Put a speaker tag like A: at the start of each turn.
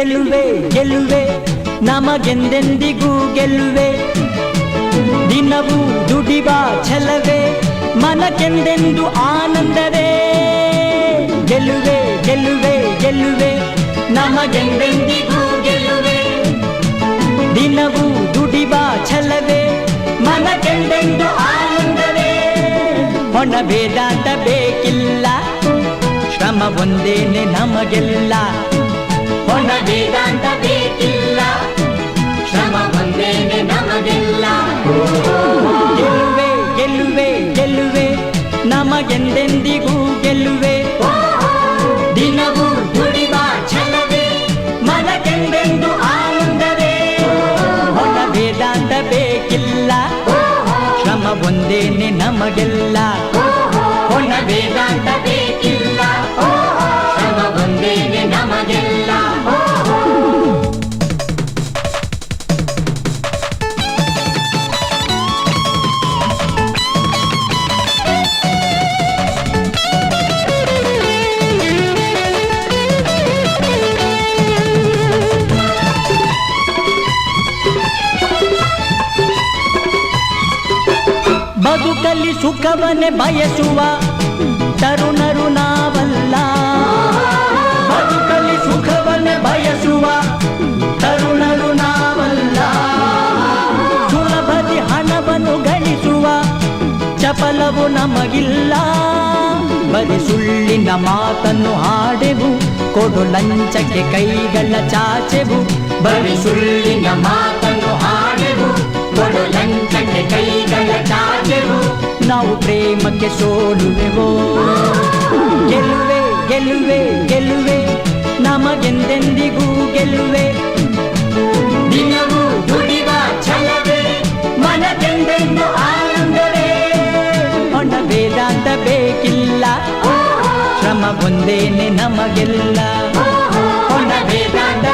A: ಗೆಲ್ಲುವೆ ಗೆಲ್ಲುವೆ ನಮಗೆಂದೆಂದಿಗೂ ಗೆಲ್ಲುವೆ ದಿನವೂ ದುಡಿವ ಛಲವೇ ಮನಕ್ಕೆಂದೆಂದು ಆನಂದವೇ ಗೆಲ್ಲುವೆ ಗೆಲ್ಲುವೆ ಗೆಲ್ಲುವೆ ನಮಗೆಂದೆಂದಿಗೂ ಗೆಲ್ಲುವೆ ದಿನವೂ ದುಡಿವ ಛಲವೇ ಮನಕ್ಕೆಂದೆಂದು ಆನಂದವೇ ಹೊಣ ವೇದಾಂತ ಬೇಕಿಲ್ಲ ಶ್ರಮ ಒಂದೇನೆ ನಮಗೆಲ್ಲ ಹೊಣ ವೇದಾಂತ ಬೇಕಿಲ್ಲ ಶ್ರಮ ಒಂದೇನೆ ನಮಗೆಲ್ಲ ಗೆಲ್ಲುವೆ ಗೆಲ್ಲುವೆ ಗೆಲ್ಲುವೆ ನಮಗೆಂದೆಂದಿಗೂ ಗೆಲ್ಲುವೆ ದಿನವೂ ದುಡಿವ ಛಲವೇ ಮನಕ್ಕೆಂದೆಂದು ಆನಂದವೇ ಹೊಣ ವೇದಾಂತ ಬೇಕಿಲ್ಲ ಶ್ರಮ ಒಂದೇನೆ ನಮಗೆಲ್ಲ ಹೊಣ ವೇದಾಂತ ಬೇಕಿಲ್ಲ ಶ್ರಮ ಒಂದೇನೆ ನಮಗೆಲ್ಲ ಬದುಕಲ್ಲಿ ಸುಖವನ್ನೇ ಬಯಸುವ ತರುಣರು ನಾವಲ್ಲ ಬದುಕಲ್ಲಿ ಸುಖವನ್ನೇ ಬಯಸುವ ತರುಣರು ನಾವಲ್ಲ ಸುಲಭದಿ ಹಣವನ್ನು ಗಳಿಸುವ ಚಪಲವು ನಮಗಿಲ್ಲ ಬರೀ ಸುಳ್ಳಿನ ಮಾತನ್ನು ಹಾಡೆವು ಕೊಡು ಲಂಚಕ್ಕೆ ಕೈಗಳ ಚಾಚೆವು ಬರೀ ಸುಳ್ಳಿನ ಮಾತನ್ನು ಹಾಡೆವು ಕೊಡು ಲಂಚಕ್ಕೆ ಕೈಗಳ ಚಾಚೆವು ನಾವು ಪ್ರೇಮಕ್ಕೆ ಸೋಲುವೆವೋ ಗೆಲ್ಲುವೆ ಗೆಲ್ಲುವೆ ಗೆಲ್ಲುವೆ ನಮಗೆಂದೆಂದಿಗೂ ಗೆಲ್ಲುವೆ ದಿನವೂ ದುಡಿವ ಛಲವೇ ಮನಕ್ಕೆಂದೆಂದು ಆನಂದವೇ ಹೊಣ ವೇದಾಂತ ಬೇಕಿಲ್ಲ ಶ್ರಮ ಒಂದೇನೆ ನಮಗೆಲ್ಲ ಹೊಣ ವೇದಾಂತ